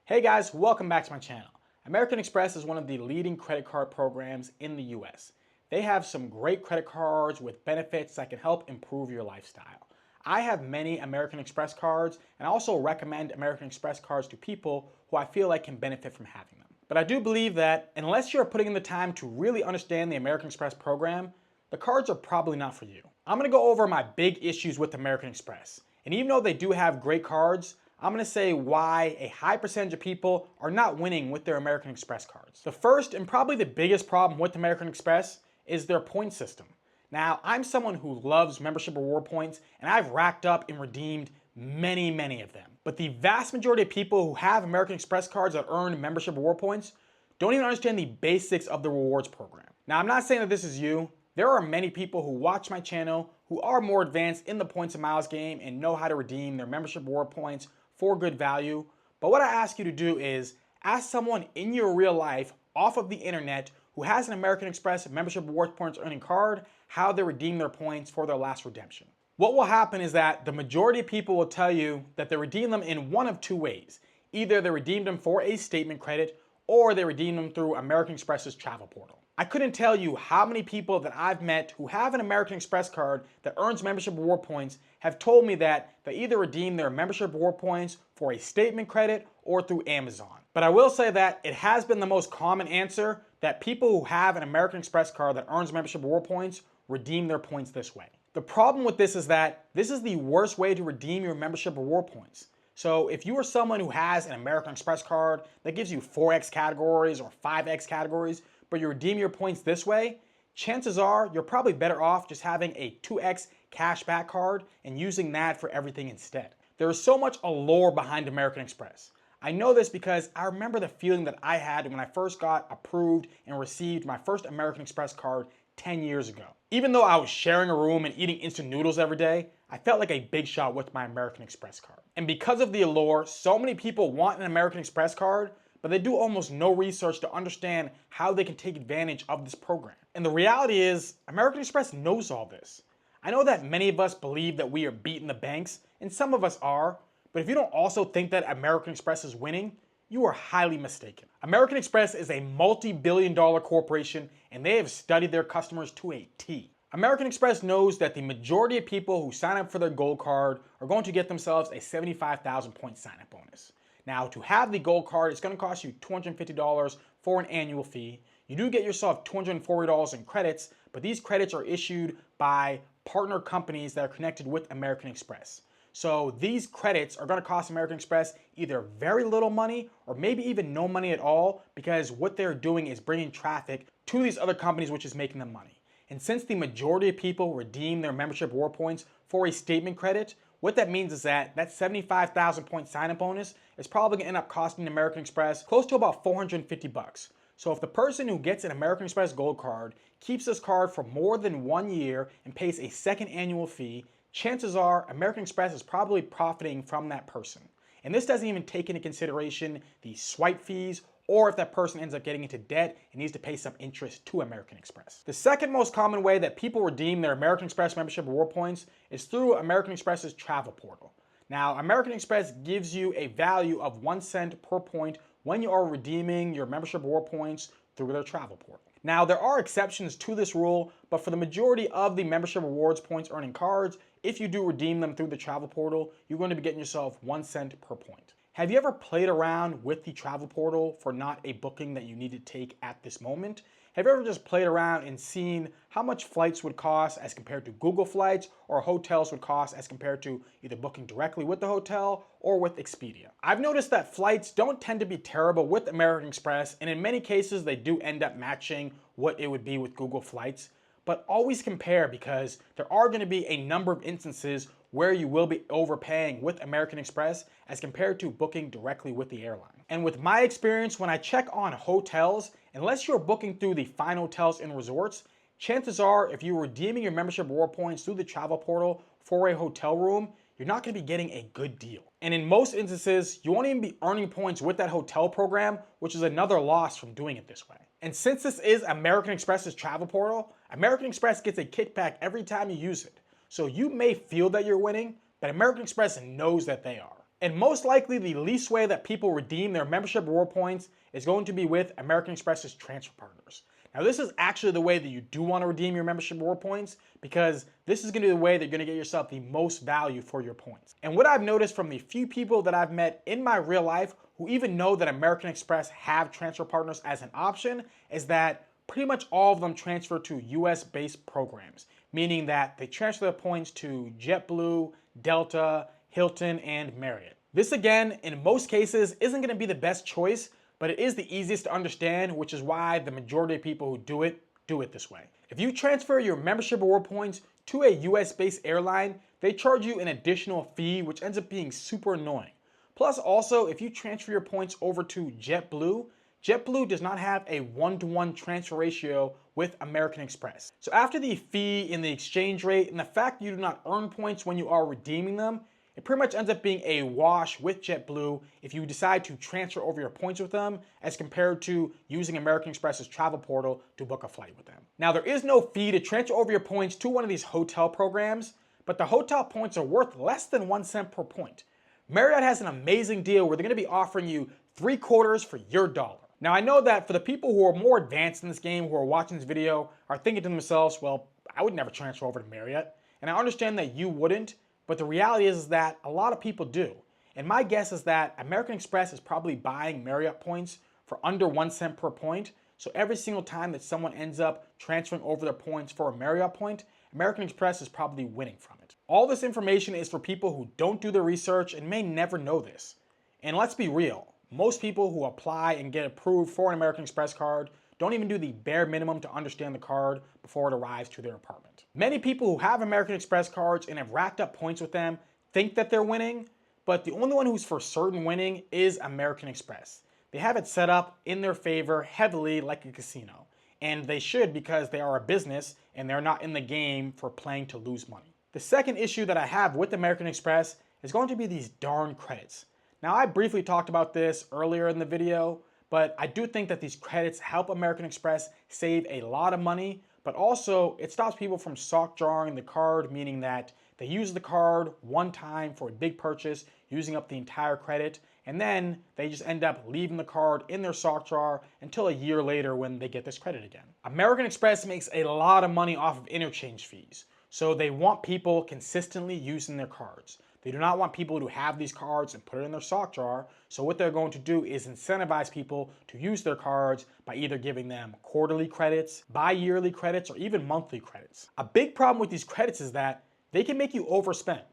Hey guys, welcome back to my channel. American Express is one of the leading credit card programs in the US. They have some great credit cards with benefits that can help improve your lifestyle. I have many American Express cards and I also recommend American Express cards to people who I feel like can benefit from having them. But I do believe that unless you're putting in the time to really understand the American Express program, the cards are probably not for you. I'm going to go over my big issues with American Express. And even though they do have great cards, I'm going to say why a high percentage of people are not winning with their American Express cards. The first and probably the biggest problem with American Express is their point system. Now, I'm someone who loves membership reward points, and I've racked up and redeemed many of them. But the vast majority of people who have American Express cards that earn membership reward points don't even understand the basics of the rewards program. Now, I'm not saying that this is you. There are many people who watch my channel who are more advanced in the points and miles game and know how to redeem their membership reward points for good value. But what I ask you to do is ask someone in your real life off of the internet who has an American Express membership rewards points earning card how they redeem their points for their last redemption. What will happen is that the majority of people will tell you that they redeem them in one of two ways. Either they redeemed them for a statement credit or they redeem them through American Express's travel portal. I couldn't tell you how many people that I've met who have an American Express card that earns membership reward points have told me that they either redeem their membership reward points for a statement credit or through Amazon. But I will say that it has been the most common answer that people who have an American Express card that earns membership reward points redeem their points this way. The problem with this is that this is the worst way to redeem your membership reward points. So if you are someone who has an American Express card that gives you 4x categories or 5x categories, but you redeem your points this way, chances are you're probably better off just having a 2x cashback card and using that for everything instead. There is so much allure behind American Express. I know this because I remember the feeling that I had when I first got approved and received my first American Express card 10 years ago. Even though I was sharing a room and eating instant noodles every day, I felt like a big shot with my American Express card. And because of the allure, so many people want an American Express card, but they do almost no research to understand how they can take advantage of this program. And the reality is, American Express knows all this. I know that many of us believe that we are beating the banks, and some of us are, but if you don't also think that American Express is winning, you are highly mistaken. American Express is a multi-billion-dollar corporation, and they have studied their customers to a T. American Express knows that the majority of people who sign up for their Gold card are going to get themselves a 75,000 point sign-up bonus. Now, to have the Gold card, it's going to cost you $250 for an annual fee. You do get yourself $240 in credits, but these credits are issued by partner companies that are connected with American Express. So these credits are going to cost American Express either very little money or maybe even no money at all, because what they're doing is bringing traffic to these other companies, which is making them money. And since the majority of people redeem their membership reward points for a statement credit, what that means is that 75,000 point sign-up bonus is probably going to end up costing American Express close to about $450. So if the person who gets an American Express Gold card keeps this card for more than 1 year and pays a second annual fee, chances are American Express is probably profiting from that person. And this doesn't even take into consideration the swipe fees or if that person ends up getting into debt and needs to pay some interest to American Express. The second most common way that people redeem their American Express membership reward points is through American Express's travel portal. Now, American Express gives you a value of 1 cent per point when you are redeeming your membership reward points through their travel portal. Now, there are exceptions to this rule, but for the majority of the membership rewards points earning cards, if you do redeem them through the travel portal, you're going to be getting yourself 1 cent per point. Have you ever played around with the travel portal for not a booking that you need to take at this moment? Have you ever just played around and seen how much flights would cost as compared to Google Flights, or hotels would cost as compared to either booking directly with the hotel or with Expedia? I've noticed that flights don't tend to be terrible with American Express, and in many cases they do end up matching what it would be with Google Flights. But always compare, because there are going to be a number of instances where you will be overpaying with American Express as compared to booking directly with the airline. And with my experience, when I check on hotels, unless you're booking through the fine hotels and resorts, chances are if you're redeeming your membership reward points through the travel portal for a hotel room, you're not going to be getting a good deal. And in most instances, you won't even be earning points with that hotel program, which is another loss from doing it this way. And since this is American Express's travel portal, American Express gets a kickback every time you use it. So you may feel that you're winning, but American Express knows that they are. And most likely the least way that people redeem their membership reward points is going to be with American Express's transfer partners. Now this is actually the way that you do want to redeem your membership reward points, because this is going to be the way that you're going to get yourself the most value for your points. And what I've noticed from the few people that I've met in my real life who even know that American Express have transfer partners as an option is that pretty much all of them transfer to US-based programs, meaning that they transfer their points to JetBlue, Delta, Hilton, and Marriott. This again, in most cases, isn't going to be the best choice, but it is the easiest to understand, which is why the majority of people who do it this way. If you transfer your membership reward points to a US-based airline, they charge you an additional fee, which ends up being super annoying. Plus also, if you transfer your points over to JetBlue, JetBlue does not have a one-to-one transfer ratio with American Express. So after the fee and the exchange rate and the fact that you do not earn points when you are redeeming them, it pretty much ends up being a wash with JetBlue if you decide to transfer over your points with them as compared to using American Express's travel portal to book a flight with them. Now there is no fee to transfer over your points to one of these hotel programs, but the hotel points are worth less than 1 cent per point. Marriott has an amazing deal where they're going to be offering you 3/4 for your dollar. Now I know that for the people who are more advanced in this game who are watching this video are thinking to themselves, well, I would never transfer over to Marriott. And I understand that you wouldn't, but the reality is that a lot of people do. And my guess is that American Express is probably buying Marriott points for under 1 cent per point. So every single time that someone ends up transferring over their points for a Marriott point, American Express is probably winning from it. All this information is for people who don't do their research and may never know this. And let's be real, most people who apply and get approved for an American Express card don't even do the bare minimum to understand the card before it arrives to their apartment. Many people who have American Express cards and have racked up points with them think that they're winning, but the only one who's for certain winning is American Express. They have it set up in their favor heavily like a casino, and they should because they are a business and they're not in the game for playing to lose money. The second issue that I have with American Express is going to be these darn credits. Now I briefly talked about this earlier in the video, but I do think that these credits help American Express save a lot of money, but also it stops people from sock drawing the card, meaning that they use the card one time for a big purchase, using up the entire credit, and then they just end up leaving the card in their sock drawer until a year later when they get this credit again. American Express makes a lot of money off of interchange fees, so they want people consistently using their cards. They do not want people to have these cards and put it in their sock drawer, so what they're going to do is incentivize people to use their cards by either giving them quarterly credits, bi-yearly credits, or even monthly credits. A big problem with these credits is that they can make you overspend.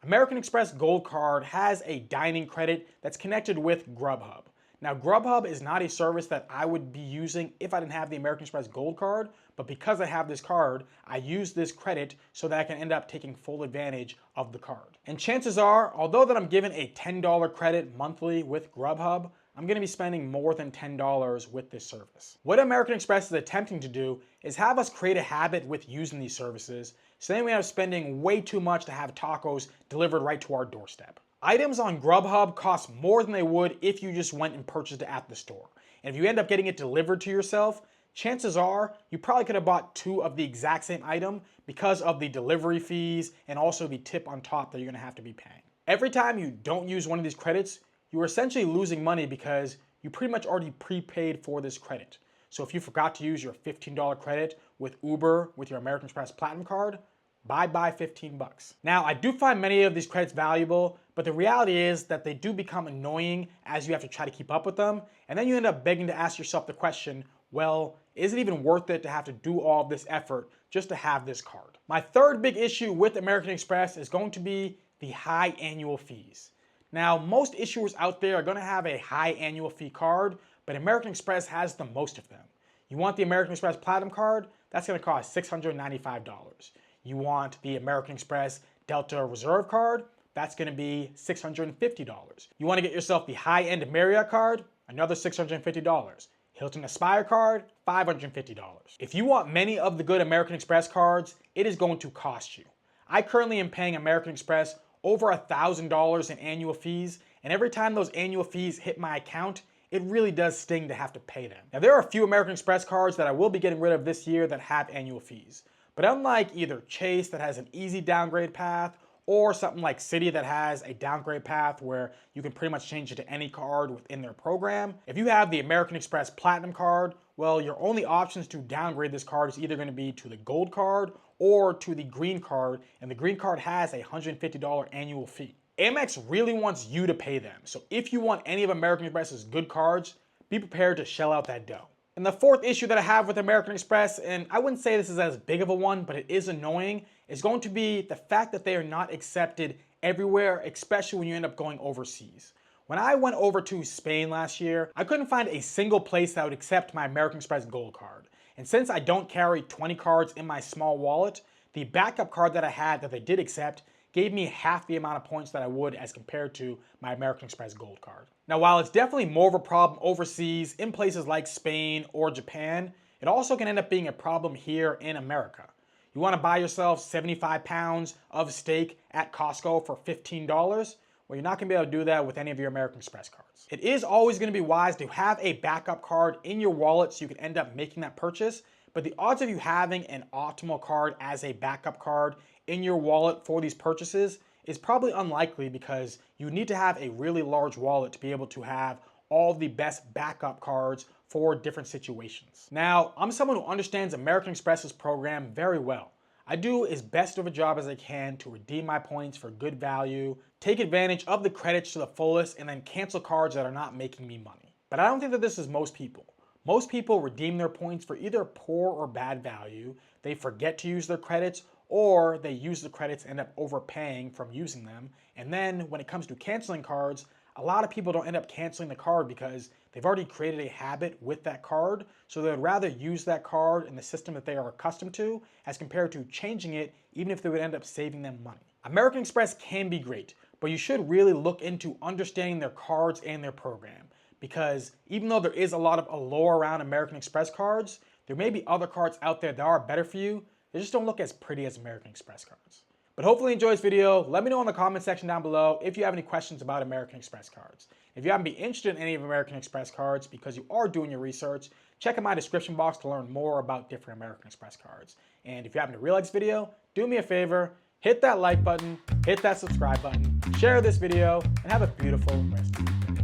American Express Gold Card has a dining credit that's connected with Grubhub. Now Grubhub is not a service that I would be using if I didn't have the American Express Gold Card, but because I have this card, I use this credit so that I can end up taking full advantage of the card. And chances are, although that I'm given a $10 credit monthly with Grubhub, I'm going to be spending more than $10 with this service. What American Express is attempting to do is have us create a habit with using these services, so then we end up spending way too much to have tacos delivered right to our doorstep. Items on Grubhub cost more than they would if you just went and purchased it at the store. And if you end up getting it delivered to yourself, chances are you probably could have bought 2 of the exact same item because of the delivery fees and also the tip on top that you're going to have to be paying. Every time you don't use one of these credits, you're essentially losing money because you pretty much already prepaid for this credit. So if you forgot to use your $15 credit with Uber with your American Express Platinum card, bye 15 bucks. Now, I do find many of these credits valuable, but the reality is that they do become annoying as you have to try to keep up with them, and then you end up begging to ask yourself the question, well, is it even worth it to have to do all of this effort just to have this card? My third big issue with American Express is going to be the high annual fees. Now, most issuers out there are going to have a high annual fee card, but American Express has the most of them. You want the American Express Platinum card? That's going to cost $695. You want the American Express Delta Reserve card? That's going to be $650. You want to get yourself the high-end Marriott card? Another $650. Hilton Aspire card, $550. If you want many of the good American Express cards, it is going to cost you. I currently am paying American Express over $1,000 in annual fees, and every time those annual fees hit my account, it really does sting to have to pay them. Now, there are a few American Express cards that I will be getting rid of this year that have annual fees. But unlike either Chase that has an easy downgrade path, or something like Citi that has a downgrade path where you can pretty much change it to any card within their program. If you have the American Express Platinum card, well, your only options to downgrade this card is either going to be to the Gold card or to the Green card, and the Green card has a $150 annual fee. Amex really wants you to pay them, so if you want any of American Express's good cards, be prepared to shell out that dough. And the fourth issue that I have with American Express, and I wouldn't say this is as big of a one, but it is annoying, is going to be the fact that they are not accepted everywhere, especially when you end up going overseas. When I went over to Spain last year, I couldn't find a single place that would accept my American Express Gold card. And since I don't carry 20 cards in my small wallet, the backup card that I had that they did accept gave me half the amount of points that I would as compared to my American Express Gold card. Now, while it's definitely more of a problem overseas in places like Spain or Japan, it also can end up being a problem here in America. You want to buy yourself 75 pounds of steak at Costco for $15? Well, you're not going to be able to do that with any of your American Express cards. It is always going to be wise to have a backup card in your wallet so you can end up making that purchase, but the odds of you having an optimal card as a backup card in your wallet for these purchases is probably unlikely because you need to have a really large wallet to be able to have all the best backup cards for different situations. Now, I'm someone who understands American Express's program very well. I do as best of a job as I can to redeem my points for good value, take advantage of the credits to the fullest, and then cancel cards that are not making me money. But I don't think that this is most people. Most people redeem their points for either poor or bad value, they forget to use their credits, or they use the credits and end up overpaying from using them. And then when it comes to canceling cards, a lot of people don't end up canceling the card because they've already created a habit with that card, so they would rather use that card in the system that they are accustomed to as compared to changing it, even if they would end up saving them money. American Express can be great, but you should really look into understanding their cards and their program, because even though there is a lot of allure around American Express cards, there may be other cards out there that are better for you. They just don't look as pretty as American Express cards. But hopefully you enjoyed this video. Let me know in the comment section down below if you have any questions about American Express cards. If you happen to be interested in any of American Express cards because you are doing your research, check out my description box to learn more about different American Express cards. And if you happen to really like this video, do me a favor, hit that like button, hit that subscribe button, share this video, and have a beautiful rest of your day.